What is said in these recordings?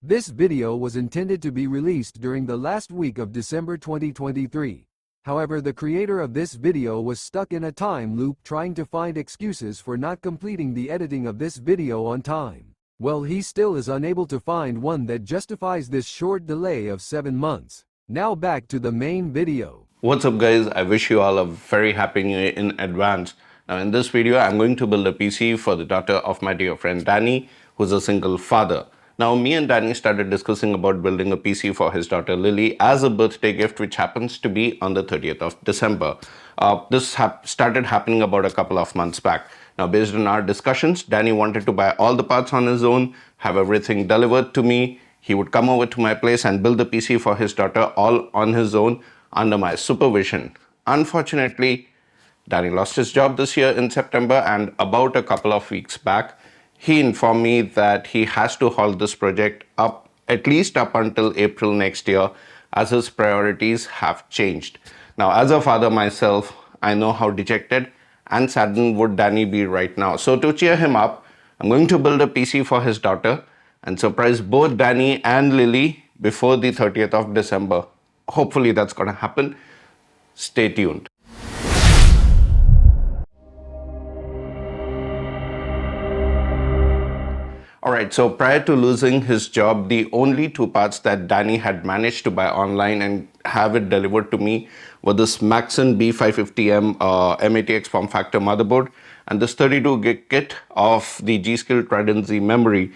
This video was intended to be released during the last week of December 2023. However, the creator of this video was stuck in a time loop trying to find excuses for not completing the editing of this video on time. Well, he still is unable to find one that justifies this short delay of 7 months. Now back to the main video. What's up guys, I wish you all a very happy new year in advance. Now in this video, I'm going to build a PC for the daughter of my dear friend Danny, who's a single father. Now me and Danny started discussing about building a PC for his daughter Lili as a birthday gift, which happens to be on the 30th of December. This started happening about a couple of months back. Now based on our discussions, Danny wanted to buy all the parts on his own, have everything delivered to me. He would come over to my place and build the PC for his daughter all on his own under my supervision. Unfortunately, Danny lost his job this year in September, and about a couple of weeks back, he informed me that he has to halt this project up at least up until April next year, as his priorities have changed. Now, as a father myself, I know how dejected and saddened would Danny be right now. So to cheer him up, I'm going to build a PC for his daughter and surprise both Danny and Lili before the 30th of December. Hopefully that's gonna happen. Stay tuned. Alright, so prior to losing his job, the only two parts that Danny had managed to buy online and have it delivered to me were this Maxsun B550M MATX form factor motherboard and this 32 gig kit of the G-Skill Trident Z memory.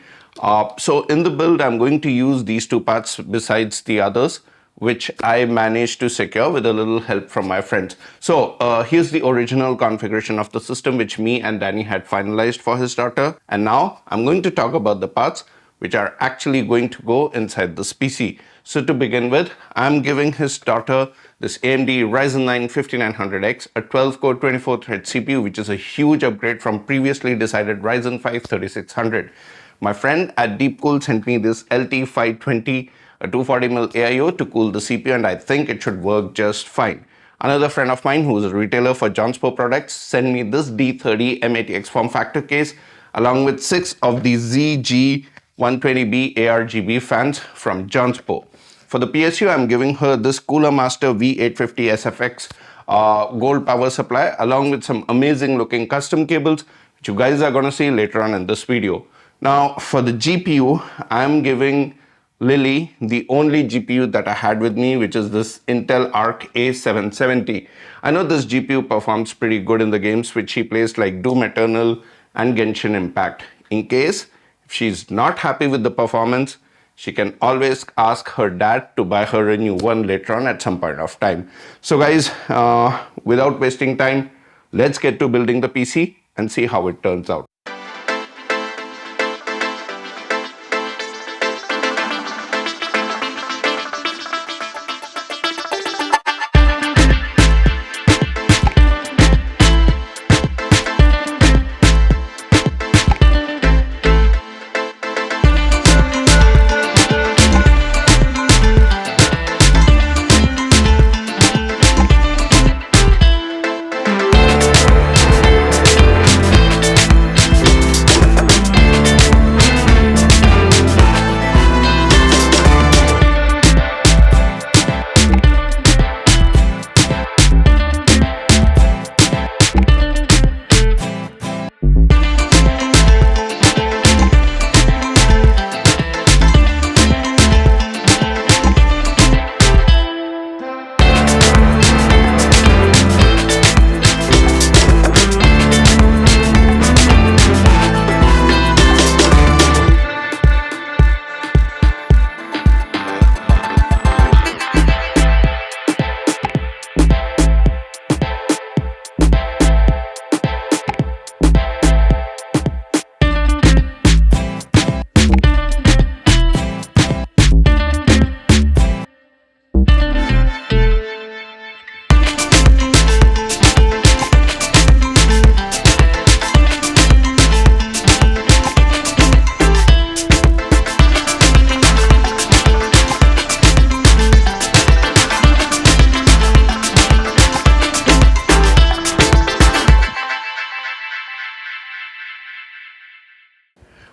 So in the build, I'm going to use these two parts besides the others, which I managed to secure with a little help from my friends. So here's the original configuration of the system, which me and Danny had finalized for his daughter. And now I'm going to talk about the parts which are actually going to go inside this PC. So to begin with, I'm giving his daughter this AMD Ryzen 9 5900X, a 12-core 24-thread CPU, which is a huge upgrade from previously decided Ryzen 5 3600. My friend at Deepcool sent me this LT520, a 240mm AIO to cool the CPU, and I think it should work just fine. Another friend of mine, who is a retailer for Jonsbo products, sent me this D30 MATX form factor case along with 6 of the ZG120B ARGB fans from Jonsbo. For the PSU, I'm giving her this Cooler Master V850 SFX gold power supply along with some amazing looking custom cables, which you guys are going to see later on in this video. Now for the GPU, I'm giving Lili the only GPU that I had with me, which is this Intel Arc A770. I know this GPU performs pretty good in the games which she plays, like Doom Eternal and Genshin Impact. In case if she's not happy with the performance, she can always ask her dad to buy her a new one later on at some point of time. So guys, without wasting time, let's get to building the PC and see how it turns out.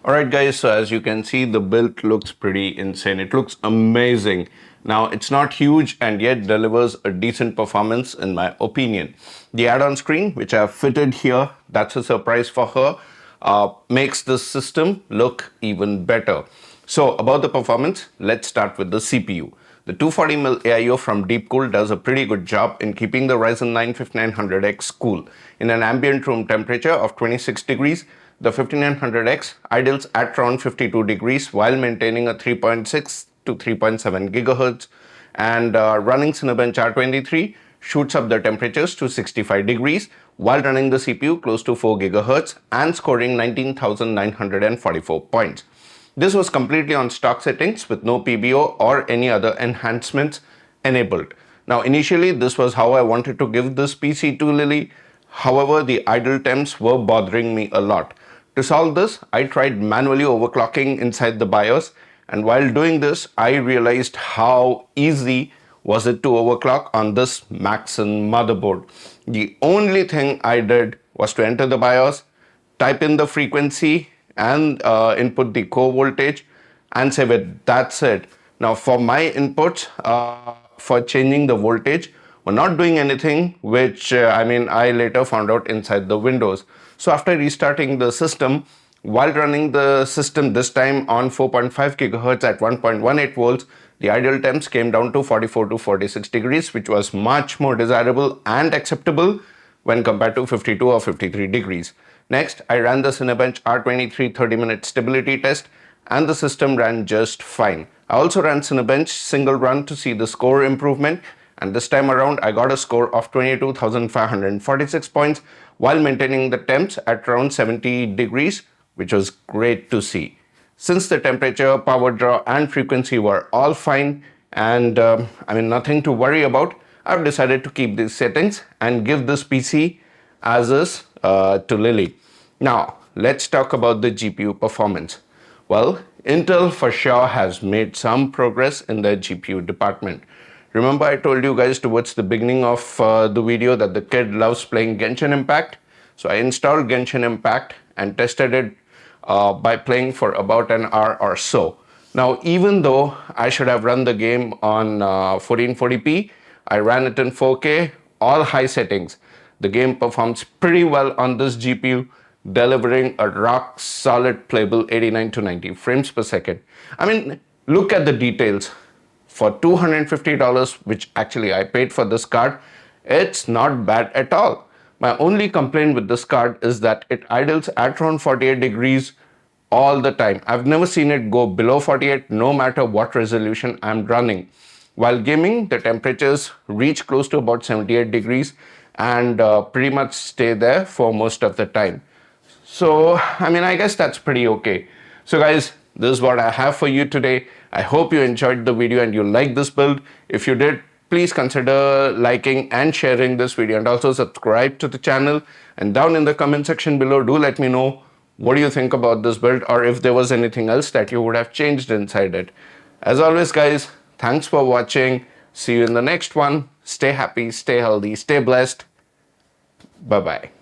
Alright guys, so as you can see, the build looks pretty insane. It looks amazing. Now, it's not huge and yet delivers a decent performance in my opinion. The add-on screen, which I have fitted here, that's a surprise for her, makes this system look even better. So about the performance, let's start with the CPU. The 240mm AIO from Deepcool does a pretty good job in keeping the Ryzen 9 5900X cool. In an ambient room temperature of 26 degrees, the 5900X idles at around 52 degrees while maintaining a 3.6 to 3.7 GHz, and running Cinebench R23 shoots up the temperatures to 65 degrees while running the CPU close to 4 GHz and scoring 19,944 points. This was completely on stock settings with no PBO or any other enhancements enabled. Now initially this was how I wanted to give this PC to Lili. However, the idle temps were bothering me a lot. To solve this, I tried manually overclocking inside the BIOS, and while doing this, I realized how easy was it to overclock on this Maxsun motherboard. The only thing I did was to enter the BIOS, type in the frequency and input the core voltage and save it. That's it. Now for my inputs, for changing the voltage, we're not doing anything, which I later found out inside the Windows. So after restarting the system, while running the system this time on 4.5 GHz at 1.18 volts, the idle temps came down to 44 to 46 degrees, which was much more desirable and acceptable when compared to 52 or 53 degrees. Next, I ran the Cinebench R23 30-minute stability test and the system ran just fine. I also ran Cinebench single run to see the score improvement, and this time around I got a score of 22,546 points while maintaining the temps at around 70 degrees, which was great to see. Since the temperature, power draw and frequency were all fine and nothing to worry about, I've decided to keep these settings and give this PC as is to Lili. Now, let's talk about the GPU performance. Well, Intel for sure has made some progress in the GPU department. Remember I told you guys towards the beginning of the video that the kid loves playing Genshin Impact? So I installed Genshin Impact and tested it by playing for about an hour or so. Now, even though I should have run the game on 1440p, I ran it in 4K, all high settings. The game performs pretty well on this GPU, delivering a rock solid playable 89 to 90 frames per second. Look at the details. For $250, which actually I paid for this card, it's not bad at all. My only complaint with this card is that it idles at around 48 degrees all the time. I've never seen it go below 48 no matter what resolution I'm running. While gaming, the temperatures reach close to about 78 degrees and pretty much stay there for most of the time. So, I guess that's pretty okay. So guys, this is what I have for you today. I hope you enjoyed the video and you liked this build. If you did, please consider liking and sharing this video, and also subscribe to the channel. And down in the comment section below, do let me know what do you think about this build, or if there was anything else that you would have changed inside it. As always guys, thanks for watching. See you in the next one. Stay happy, stay healthy, stay blessed. Bye-bye.